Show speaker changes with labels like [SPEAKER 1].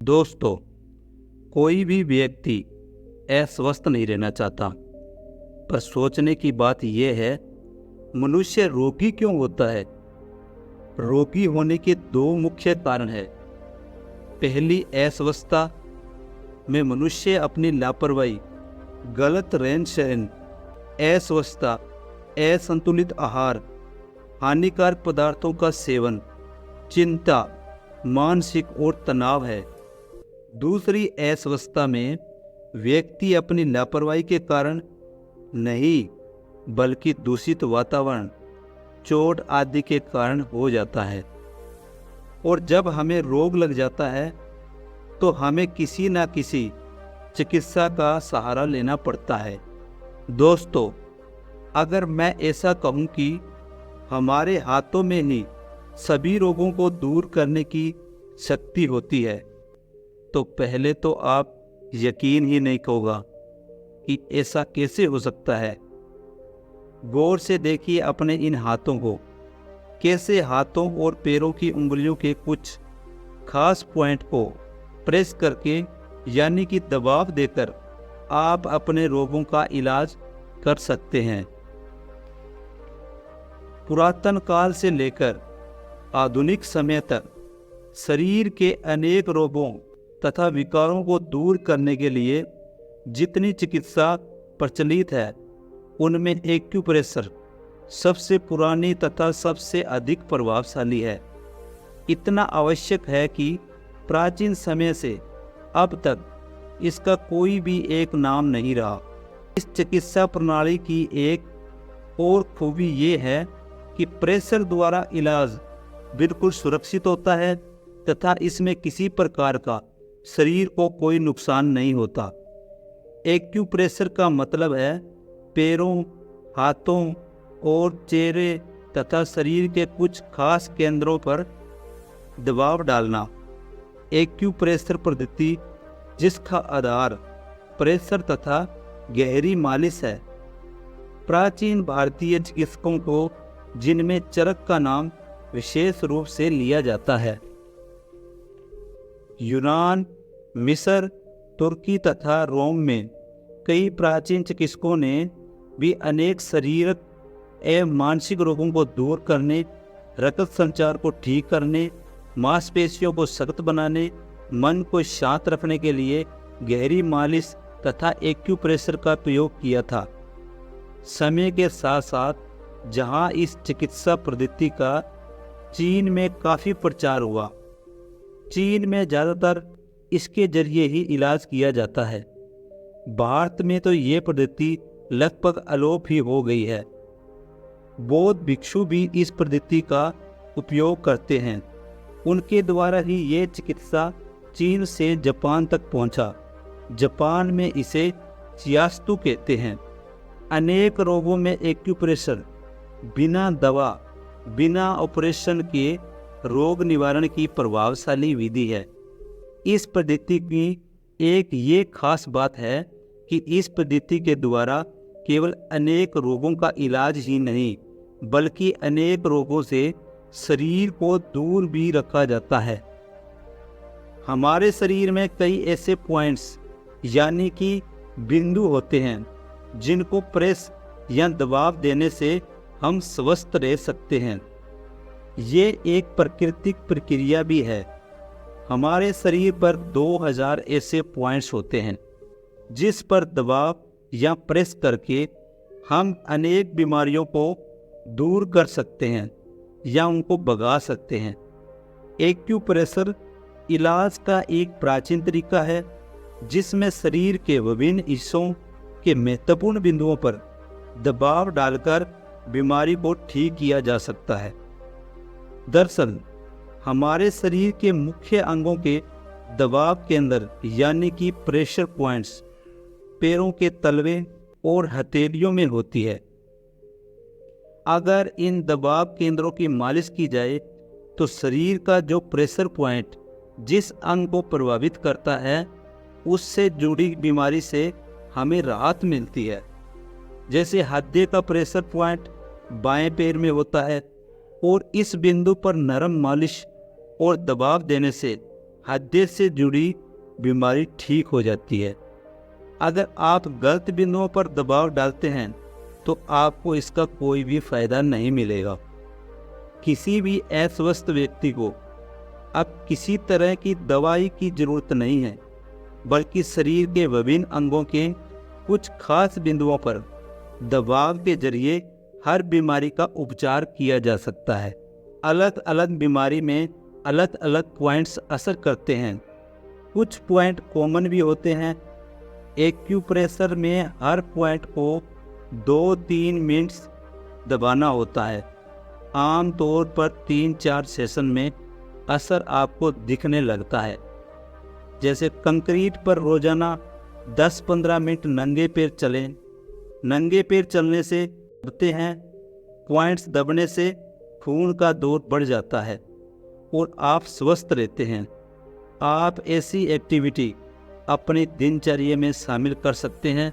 [SPEAKER 1] दोस्तों, कोई भी व्यक्ति अस्वस्थ नहीं रहना चाहता, पर सोचने की बात यह है, मनुष्य रोगी क्यों होता है। रोगी होने के दो मुख्य कारण हैं। पहली, अस्वस्थता में मनुष्य अपनी लापरवाही, गलत रहन सहन, अस्वस्थता, असंतुलित आहार, हानिकारक पदार्थों का सेवन, चिंता, मानसिक और तनाव है। दूसरी, अस्वस्थता में व्यक्ति अपनी लापरवाही के कारण नहीं, बल्कि दूषित वातावरण, चोट आदि के कारण हो जाता है। और जब हमें रोग लग जाता है तो हमें किसी न किसी चिकित्सा का सहारा लेना पड़ता है। दोस्तों, अगर मैं ऐसा कहूँ कि हमारे हाथों में ही सभी रोगों को दूर करने की शक्ति होती है, तो पहले तो आप यकीन ही नहीं होगा कि ऐसा कैसे हो सकता है। गौर से देखिए अपने इन हाथों को, कैसे हाथों और पैरों की उंगलियों के कुछ खास पॉइंट को प्रेस करके यानी कि दबाव देकर आप अपने रोगों का इलाज कर सकते हैं। पुरातन काल से लेकर आधुनिक समय तक शरीर के अनेक रोगों तथा विकारों को दूर करने के लिए जितनी चिकित्सा प्रचलित है, उनमें एक्यूप्रेशर सबसे पुरानी तथा सबसे अधिक प्रभावशाली है। इतना आवश्यक है कि प्राचीन समय से अब तक इसका कोई भी एक नाम नहीं रहा। इस चिकित्सा प्रणाली की एक और खूबी ये है कि प्रेशर द्वारा इलाज बिल्कुल सुरक्षित होता है तथा इसमें किसी प्रकार का शरीर को कोई नुकसान नहीं होता। एक्यूप्रेशर का मतलब है पैरों, हाथों और चेहरे तथा शरीर के कुछ खास केंद्रों पर दबाव डालना। एक्यूप्रेशर पद्धति, जिसका आधार प्रेशर तथा गहरी मालिश है, प्राचीन भारतीय चिकित्सकों को, जिनमें चरक का नाम विशेष रूप से लिया जाता है, यूनान, मिस्र, तुर्की तथा रोम में कई प्राचीन चिकित्सकों ने भी अनेक शारीरिक एवं मानसिक रोगों को दूर करने, रक्त संचार को ठीक करने, मांसपेशियों को सख्त बनाने, मन को शांत रखने के लिए गहरी मालिश तथा एक्यूप्रेशर का प्रयोग किया था। समय के साथ साथ जहां इस चिकित्सा पद्धति का चीन में काफ़ी प्रचार हुआ, चीन में ज़्यादातर इसके जरिए ही इलाज किया जाता है। भारत में तो ये पद्धति लगभग अलोप ही हो गई है। बौद्ध भिक्षु भी इस पद्धति का उपयोग करते हैं। उनके द्वारा ही ये चिकित्सा चीन से जापान तक पहुंचा। जापान में इसे चियास्तु कहते हैं। अनेक रोगों में एक्यूप्रेशर बिना दवा, बिना ऑपरेशन के रोग निवारण की प्रभावशाली विधि है। इस पद्धति की एक ये खास बात है कि इस पद्धति के द्वारा केवल अनेक रोगों का इलाज ही नहीं, बल्कि अनेक रोगों से शरीर को दूर भी रखा जाता है। हमारे शरीर में कई ऐसे पॉइंट्स यानी कि बिंदु होते हैं, जिनको प्रेस या दबाव देने से हम स्वस्थ रह सकते हैं। ये एक प्राकृतिक प्रक्रिया भी है। हमारे शरीर पर 2000 ऐसे पॉइंट्स होते हैं, जिस पर दबाव या प्रेस करके हम अनेक बीमारियों को दूर कर सकते हैं या उनको भगा सकते हैं। एक्यूप्रेशर इलाज का एक प्राचीन तरीका है, जिसमें शरीर के विभिन्न हिस्सों के महत्वपूर्ण बिंदुओं पर दबाव डालकर बीमारी को ठीक किया जा सकता है। दरअसल हमारे शरीर के मुख्य अंगों के दबाव केंद्र यानी कि प्रेशर पॉइंट्स पैरों के तलवे और हथेलियों में होती है। अगर इन दबाव केंद्रों की मालिश की जाए तो शरीर का जो प्रेशर पॉइंट जिस अंग को प्रभावित करता है, उससे जुड़ी बीमारी से हमें राहत मिलती है। जैसे हृदय का प्रेशर पॉइंट बाएं पैर में होता है और इस बिंदु पर नरम मालिश और दबाव देने से हृदय से जुड़ी बीमारी ठीक हो जाती है। अगर आप गलत बिंदुओं पर दबाव डालते हैं तो आपको इसका कोई भी फायदा नहीं मिलेगा। किसी भी अस्वस्थ व्यक्ति को अब किसी तरह की दवाई की जरूरत नहीं है, बल्कि शरीर के विभिन्न अंगों के कुछ खास बिंदुओं पर दबाव के जरिए हर बीमारी का उपचार किया जा सकता है। अलग अलग बीमारी में अलग अलग पॉइंट्स असर करते हैं। कुछ पॉइंट कॉमन भी होते हैं। एक्यूप्रेशर में हर पॉइंट को 2-3 मिनट्स दबाना होता है। आमतौर पर 3-4 सेशन में असर आपको दिखने लगता है। जैसे कंक्रीट पर रोजाना 10-15 मिनट नंगे पैर चलें। नंगे पैर चलने से दबते हैं, पॉइंट्स दबने से खून का दौर बढ़ जाता है और आप स्वस्थ रहते हैं। आप ऐसी एक्टिविटी अपनी दिनचर्या में शामिल कर सकते हैं